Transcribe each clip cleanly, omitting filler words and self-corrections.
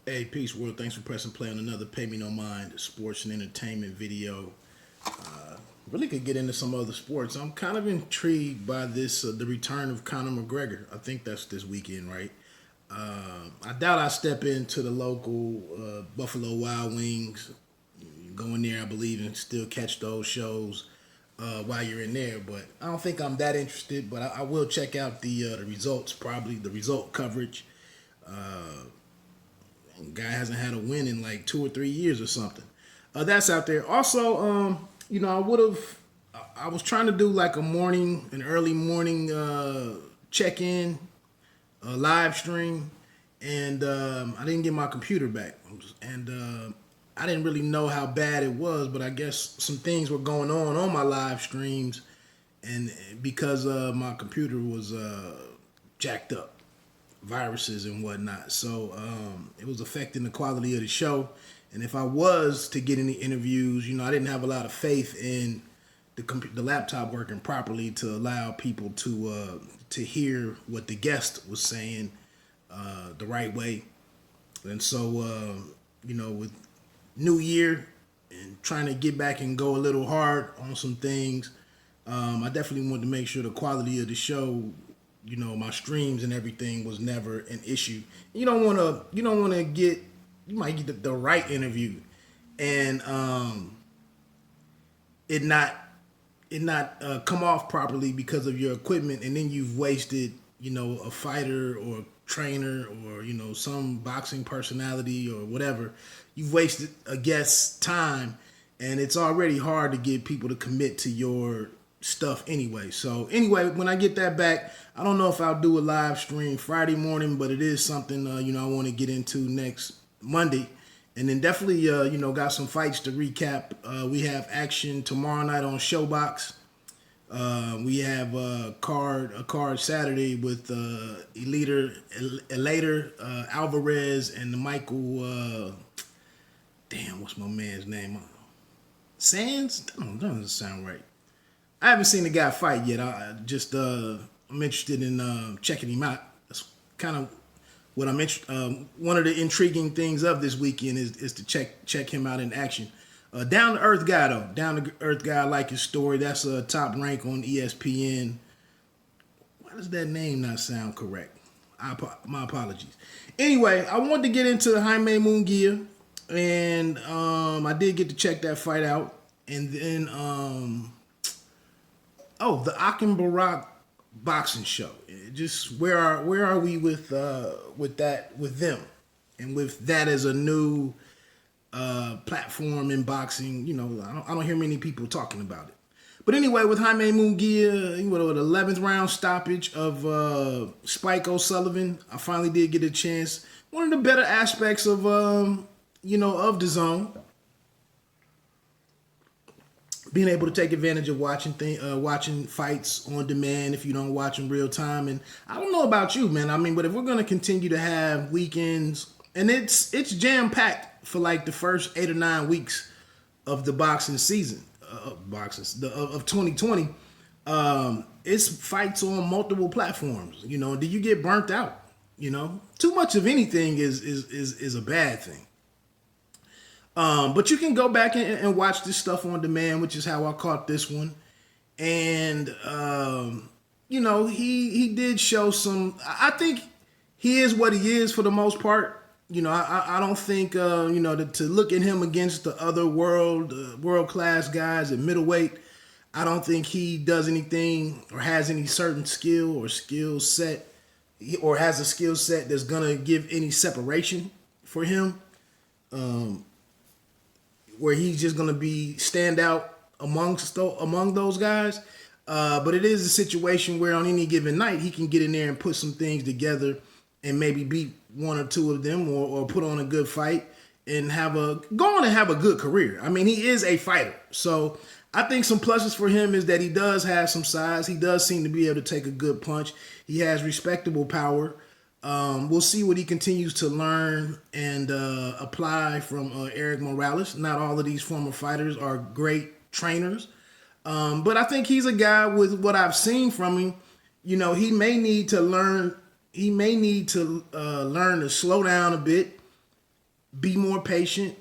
Hey, peace world. Thanks for pressing play on another Pay Me No Mind sports and entertainment video. Really could get into some other sports. I'm kind of intrigued by this, the return of Conor McGregor. I think that's this weekend, right? I doubt I step into the local Buffalo Wild Wings. Go in there, I believe, and still catch those shows while you're in there. But I don't think I'm that interested. But I will check out the results, probably the result coverage. Guy hasn't had a win in like 2 or 3 years or something. That's out there. Also, I would have. I was trying to do like an early morning check in, live stream, and I didn't get my computer back, and I didn't really know how bad it was, but I guess some things were going on my live streams, and because my computer was jacked up, viruses and whatnot. So it was affecting the quality of the show. And if I was to get any interviews, I didn't have a lot of faith in the laptop working properly to allow people to hear what the guest was saying the right way. And so, with New Year and trying to get back and go a little hard on some things, I definitely wanted to make sure the quality of the show, my streams and everything was never an issue. You might get the right interview and it not come off properly because of your equipment, and then you've wasted, a fighter or trainer or, some boxing personality or whatever. You've wasted a guest's time, and it's already hard to get people to commit to your stuff anyway. So anyway, when I get that back, I don't know if I'll do a live stream Friday morning, but it is something I want to get into next Monday. And then definitely got some fights to recap. We have action tomorrow night on Showbox. We have a card Saturday with Elator Alvarez and the Michael what's my man's name? Sands? That doesn't sound right. I haven't seen the guy fight yet. I'm interested in checking him out. That's kind of what I'm interested. One of the intriguing things of this weekend is to check him out in action. Down to earth guy though. Down to earth guy. I like his story. That's a top rank on ESPN. Why does that name not sound correct? My apologies. Anyway, I wanted to get into Jaime Munguia, and I did get to check that fight out, and then the Ak Barak boxing show. Just where are we with them, and with that as a new platform in boxing? I don't hear many people talking about it. But anyway, with Jaime Munguia, an 11th round stoppage of Spike O'Sullivan, I finally did get a chance. One of the better aspects of of the zone, being able to take advantage of watching fights on demand if you don't watch them real time. And I don't know about you, man. But if we're gonna continue to have weekends, and it's jam packed for like the first 8 or 9 weeks of the boxing season, of 2020, it's fights on multiple platforms. Do you get burnt out? Too much of anything is a bad thing. But you can go back and watch this stuff on demand, which is how I caught this one. And, he did show some. I think he is what he is for the most part. I don't think, to look at him against the other world-class guys at middleweight, I don't think he does anything or has any certain skill or skill set, or has a skill set that's going to give any separation for him. Where he's just going to be stand out among those guys. But it is a situation where on any given night, he can get in there and put some things together and maybe beat one or two of them, or put on a good fight and go on and have a good career. He is a fighter. So I think some pluses for him is that he does have some size. He does seem to be able to take a good punch. He has respectable power. We'll see what he continues to learn and apply from Eric Morales. Not all of these former fighters are great trainers. But I think he's a guy, with what I've seen from him, he may need to learn to slow down a bit, be more patient,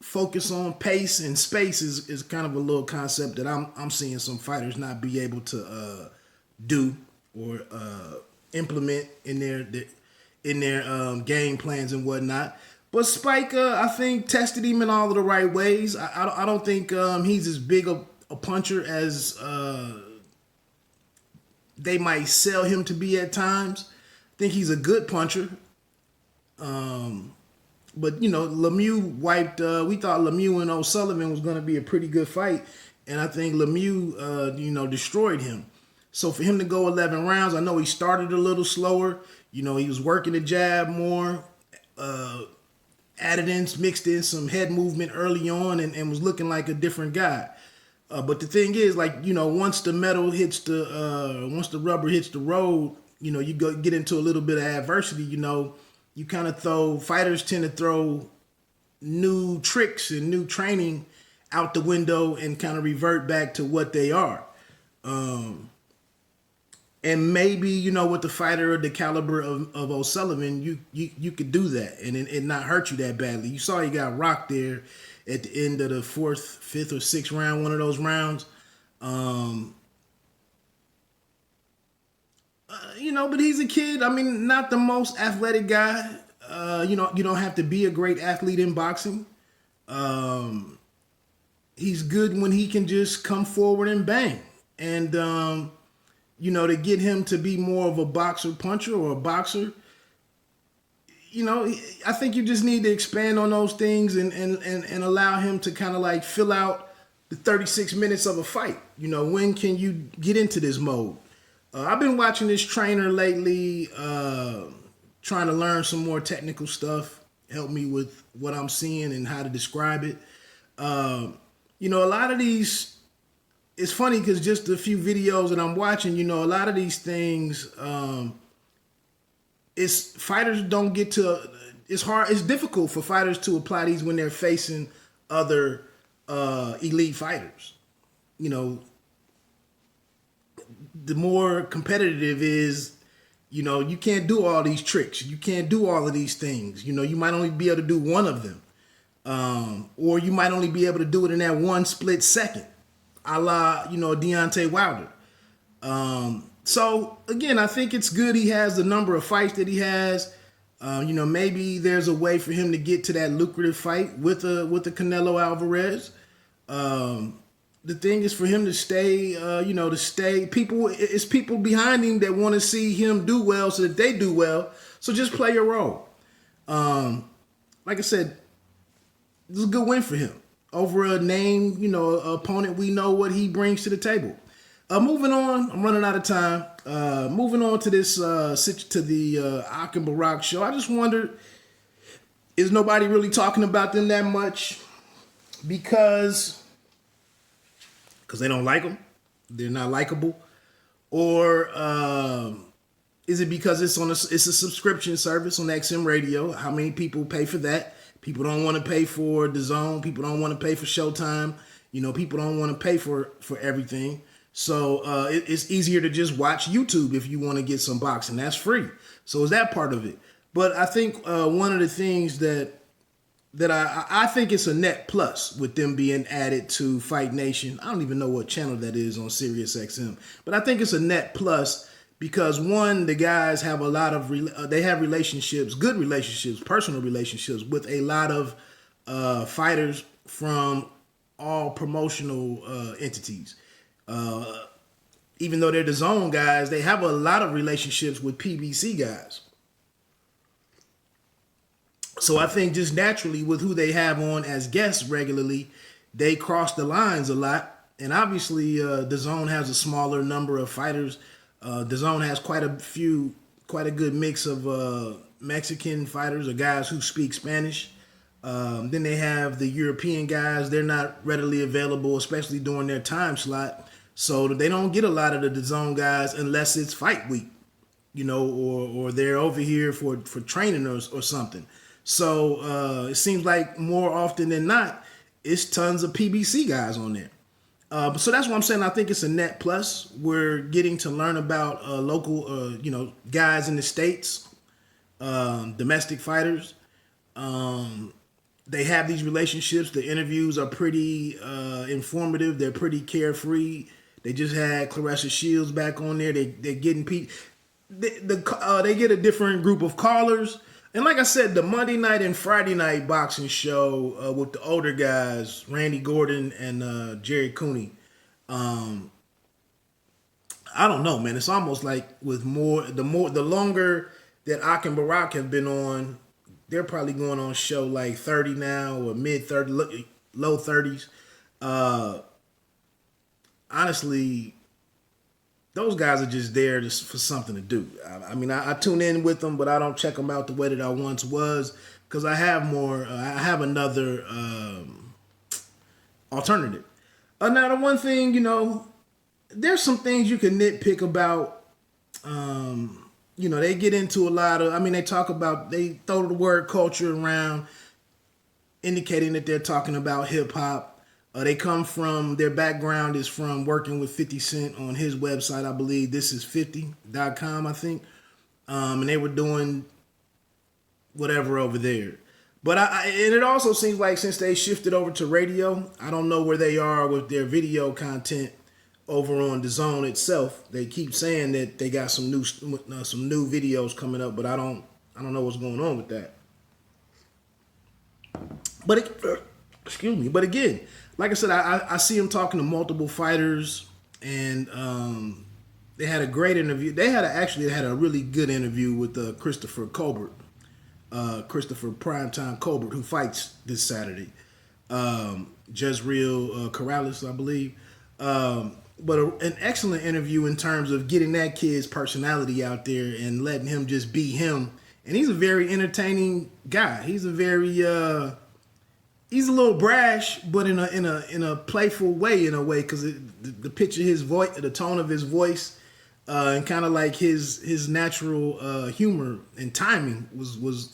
focus on pace and space is kind of a little concept that I'm seeing some fighters not be able to do or implement in their game plans and whatnot. But Spike, I think, tested him in all of the right ways. I don't think he's as big a puncher as they might sell him to be at times. I think he's a good puncher. But, Lemieux wiped, we thought Lemieux and O'Sullivan was going to be a pretty good fight. And I think Lemieux, destroyed him. So for him to go 11 rounds, I know he started a little slower. He was working the jab more, mixed in some head movement early on and was looking like a different guy. But the thing is, once the once the rubber hits the road, you get into a little bit of adversity, you kind of fighters tend to throw new tricks and new training out the window and kind of revert back to what they are. And maybe, with the fighter of the caliber of O'Sullivan, you could do that and it not hurt you that badly. You saw he got rocked there at the end of the fourth, fifth, or sixth round, one of those rounds. But he's a kid. I mean, not the most athletic guy. You don't have to be a great athlete in boxing. He's good when he can just come forward and bang. And, to get him to be more of a boxer puncher or a boxer, I think you just need to expand on those things and allow him to kind of fill out the 36 minutes of a fight. When can you get into this mode? I've been watching this trainer lately, trying to learn some more technical stuff, help me with what I'm seeing and how to describe it. A lot of these, it's funny because just a few videos that I'm watching, a lot of these things, fighters don't get to, it's difficult for fighters to apply these when they're facing other elite fighters. The more competitive is, you can't do all these tricks. You can't do all of these things. You might only be able to do one of them. Or you might only be able to do it in that one split second, a la, Deontay Wilder. So, again, I think it's good he has the number of fights that he has. Maybe there's a way for him to get to that lucrative fight with the Canelo Alvarez. The thing is for him to stay, it's people behind him that want to see him do well so that they do well. So just play your role. Like I said, this is a good win for him over a name, opponent. We know what he brings to the table. Moving on, I'm running out of time. Moving on to this, to the Ak Barak Show. I just wondered, is nobody really talking about them that much? Because they don't like them? They're not likable? Or is it because it's a subscription service on XM Radio? How many people pay for that? People don't want to pay for DAZN. People don't want to pay for Showtime. People don't want to pay for everything. So it's easier to just watch YouTube if you want to get some boxing. That's free. So is that part of it? But I think one of the things that I think it's a net plus with them being added to Fight Nation. I don't even know what channel that is on Sirius XM. But I think it's a net plus because, one, the guys have a lot of, they have relationships, good relationships, personal relationships with a lot of fighters from all promotional entities. Even though they're the DAZN guys, they have a lot of relationships with PBC guys. So I think just naturally with who they have on as guests regularly, they cross the lines a lot. And obviously, DAZN has a smaller number of fighters. DAZN has quite a good mix of Mexican fighters or guys who speak Spanish. Then they have the European guys. They're not readily available, especially during their time slot. So they don't get a lot of the DAZN guys unless it's fight week, or they're over here for training or something. So it seems like more often than not, it's tons of PBC guys on there. So that's what I'm saying. I think it's a net plus. We're getting to learn about local, guys in the States, domestic fighters. they have these relationships. The interviews are pretty informative. They're pretty carefree. They just had Clarissa Shields back on there. They're getting they get a different group of callers. And like I said, the Monday night and Friday night boxing show with the older guys, Randy Gordon and Jerry Cooney. I don't know, man. It's almost like with the longer that Ak and Barak have been on, they're probably going on show like 30 now or mid 30, low 30s. Honestly, those guys are just there just for something to do. I mean, I tune in with them, but I don't check them out the way that I once was because I have more. I have another alternative. Now, the one thing, there's some things you can nitpick about. They get into a lot of, they they throw the word culture around, indicating that they're talking about hip hop. Their background is from working with 50 Cent on his website, I believe. This is 50.com, I think. And they were doing whatever over there. But and it also seems like since they shifted over to radio, I don't know where they are with their video content over on the Zone itself. They keep saying that they got some new videos coming up, but I don't know what's going on with that. Excuse me. But again, like I said, I see them talking to multiple fighters, and they had a great interview. They had a really good interview with Christopher Colbert. Christopher Primetime Colbert, who fights this Saturday. Jezreel Corrales, I believe. But an excellent interview in terms of getting that kid's personality out there and letting him just be him. And he's a very entertaining guy. He's a little brash, but in a playful way, because the pitch of his voice, the tone of his voice, and kind of like his natural humor and timing was.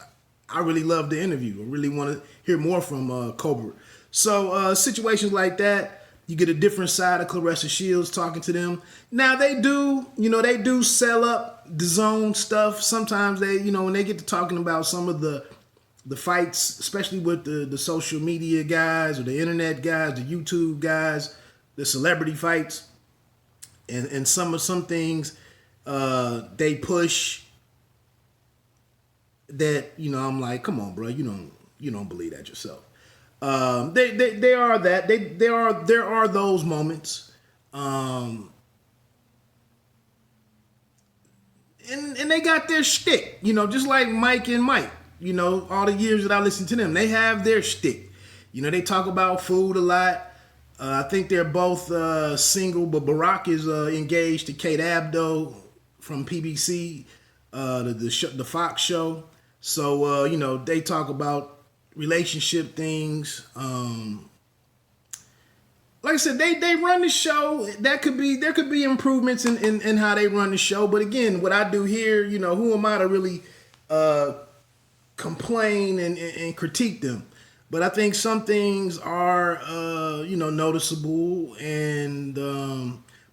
I really loved the interview. I really want to hear more from Colbert. So situations like that, you get a different side of Clarissa Shields talking to them. Now they do sell up the Zone stuff. Sometimes they, when they get to talking about some of the fights, especially with the social media guys or the internet guys, the YouTube guys, the celebrity fights, and some things they push that, I'm like, come on, bro, you don't believe that yourself. They are that. There are those moments. And they got their shtick, just like Mike and Mike. All the years that I listened to them, they have their shtick. They talk about food a lot. I think they're both single, but Barak is engaged to Kate Abdo from PBC, the Fox show. So, they talk about relationship things. Like I said, they run the show. There could be improvements in how they run the show. But again, what I do here, who am I to really complain and critique them? But I think some things are, noticeable. And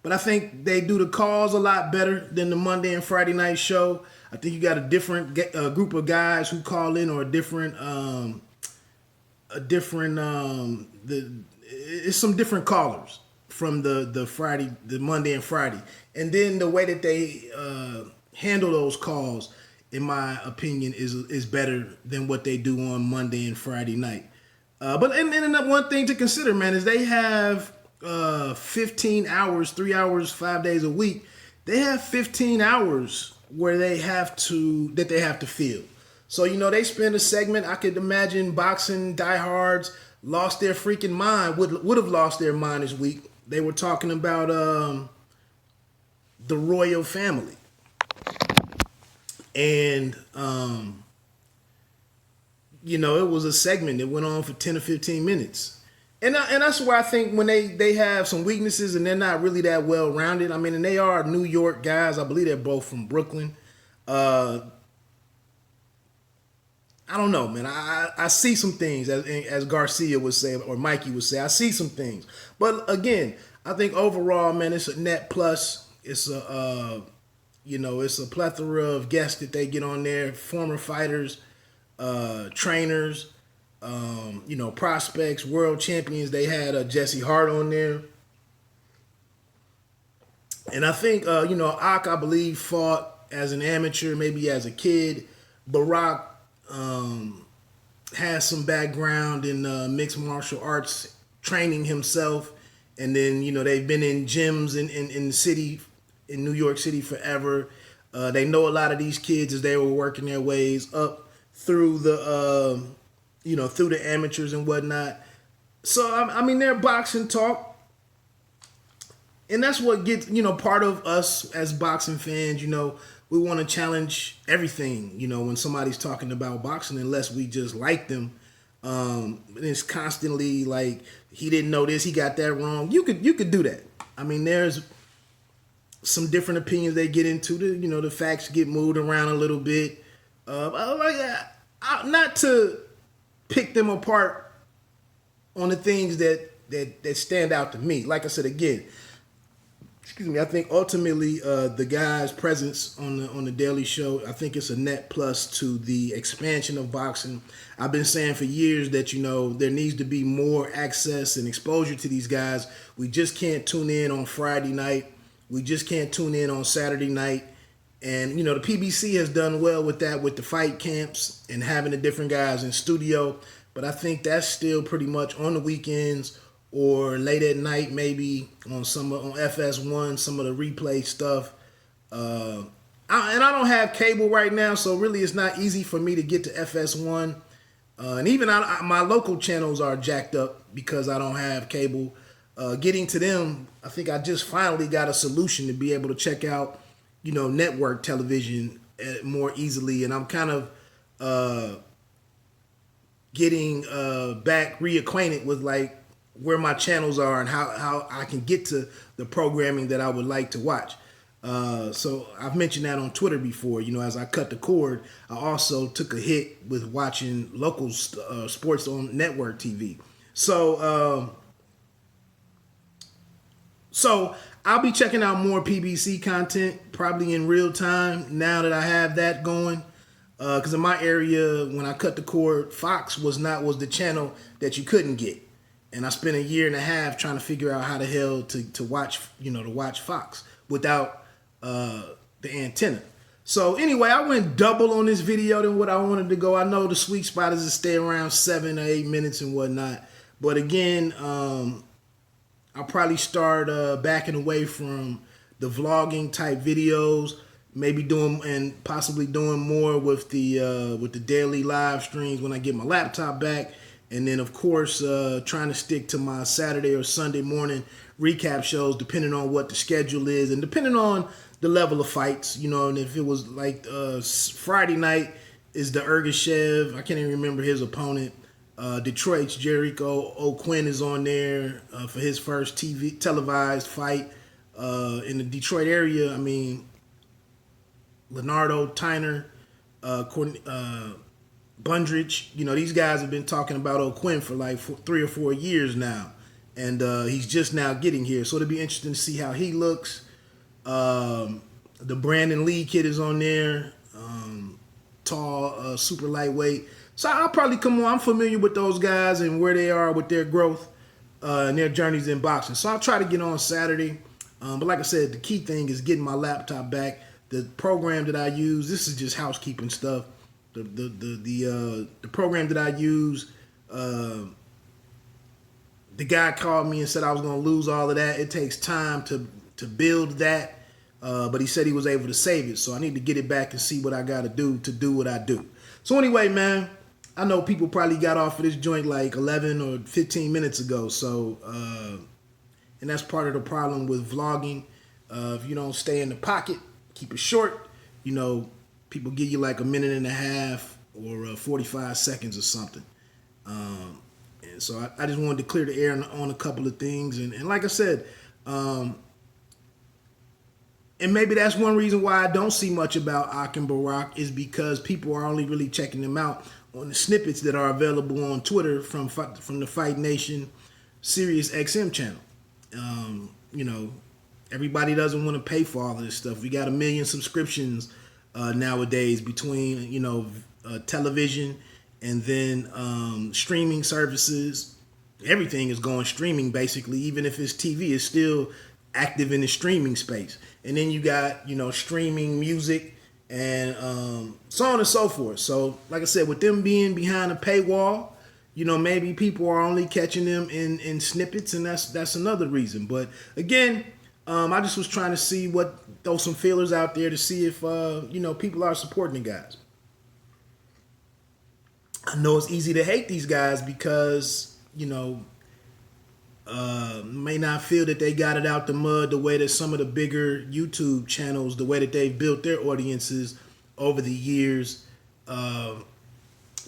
but I think they do the calls a lot better than the Monday and Friday night show. I think you got a different group of guys who call in, or it's some different callers from the Monday and Friday. And then the way that they handle those calls, in my opinion, is better than what they do on Monday and Friday night. But one thing to consider, man, is they have 15 hours, 3 hours, 5 days a week. They have 15 hours where they have to fill. So, they spend a segment. I could imagine boxing diehards lost their freaking mind, would have lost their mind this week. They were talking about the royal family. And, it was a segment that went on for 10 or 15 minutes. And that's where I think when they have some weaknesses and they're not really that well-rounded. And they are New York guys. I believe they're both from Brooklyn. I don't know, man. I see some things, as Garcia would say, or Mikey would say. I see some things. But again, I think overall, man, it's a net plus. It's it's a plethora of guests that they get on there, former fighters, trainers, prospects, world champions. They had Jesse Hart on there. And I think, Ak, I believe, fought as an amateur, maybe as a kid. Barak has some background in mixed martial arts training himself. And then, they've been in gyms in the city, in New York City forever. They know a lot of these kids as they were working their ways up through the, through the amateurs and whatnot. So, I mean, they're boxing talk. And that's what gets, part of us as boxing fans, we want to challenge everything, when somebody's talking about boxing, unless we just like them. It's constantly like, he didn't know this, he got that wrong. You could do that. I mean, there's some different opinions they get into. The facts get moved around a little bit. Not to pick them apart on the things that stand out to me. Like I said, again, I think ultimately the guy's presence on the Daily Show, I think it's a net plus to the expansion of boxing. I've been saying for years that, there needs to be more access and exposure to these guys. We just can't tune in on Friday night. We just can't tune in on Saturday night. And, the PBC has done well with that, with the fight camps and having the different guys in studio. But I think that's still pretty much on the weekends or late at night, maybe on FS1, some of the replay stuff. And I don't have cable right now, so really it's not easy for me to get to FS1. And even my local channels are jacked up because I don't have cable. Getting to them, I think I just finally got a solution to be able to check out, network television more easily. And I'm kind of getting back reacquainted with where my channels are and how I can get to the programming that I would like to watch. So I've mentioned that on Twitter before. As I cut the cord, I also took a hit with watching local sports on network TV. So I'll be checking out more PBC content probably in real time now that I have that going. Because in my area, when I cut the cord, Fox was the channel that you couldn't get. And I spent a year and a half trying to figure out how the hell to watch Fox without the antenna. So anyway, I went double on this video than what I wanted to go. I know the sweet spot is to stay around 7 or 8 minutes and whatnot. But again, I'll probably start backing away from the vlogging type videos, maybe possibly doing more with the daily live streams when I get my laptop back. And then, of course, trying to stick to my Saturday or Sunday morning recap shows, depending on what the schedule is and depending on the level of fights. And if it was like Friday night is the Ergashev, I can't even remember his opponent. Detroit's Jericho O'Quinn is on there for his first televised fight in the Detroit area. I mean, Leonardo Tyner, Bundrich, these guys have been talking about O'Quinn for 3 or 4 years now. And he's just now getting here. So it'll be interesting to see how he looks. The Brandon Lee kid is on there. Tall, super lightweight. So I'll probably come on. I'm familiar with those guys and where they are with their growth and their journeys in boxing. So I'll try to get on Saturday. But like I said, the key thing is getting my laptop back. The program that I use, this is just housekeeping stuff. The program that I use, the guy called me and said I was going to lose all of that. It takes time to build that, but he said he was able to save it. So I need to get it back and see what I got to do what I do. So anyway, man, I know people probably got off of this joint like 11 or 15 minutes ago. So, and that's part of the problem with vlogging. If you don't stay in the pocket, keep it short, people give you like a minute and a half or 45 seconds or something. And so I just wanted to clear the air on a couple of things. And like I said, and maybe that's one reason why I don't see much about Ak and Barak is because people are only really checking them out on the snippets that are available on Twitter from the Fight Nation Sirius XM channel. Everybody doesn't want to pay for all of this stuff. We got 1 million subscriptions nowadays between television and then streaming services. Everything is going streaming basically. Even if it's TV, it's still active in the streaming space. And then you got, streaming music and so on and so forth. So like I said, with them being behind a paywall, maybe people are only catching them in snippets, and that's another reason. But again, I just was trying to throw some feelers out there to see if people are supporting the guys. I know it's easy to hate these guys because may not feel that they got it out the mud the way that some of the bigger YouTube channels, the way that they've built their audiences over the years.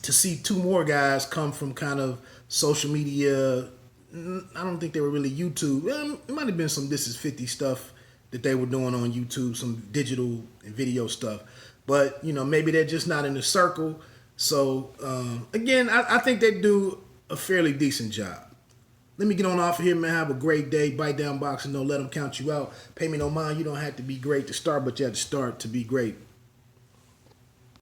To see two more guys come from kind of social media, I don't think they were really YouTube. It might have been some This Is 50 stuff that they were doing on YouTube, some digital and video stuff. But, maybe they're just not in the circle. So, again, I think they do a fairly decent job. Let me get on off of here, man. Have a great day. Bite down boxing. Don't let them count you out. Pay me no mind. You don't have to be great to start, but you have to start to be great.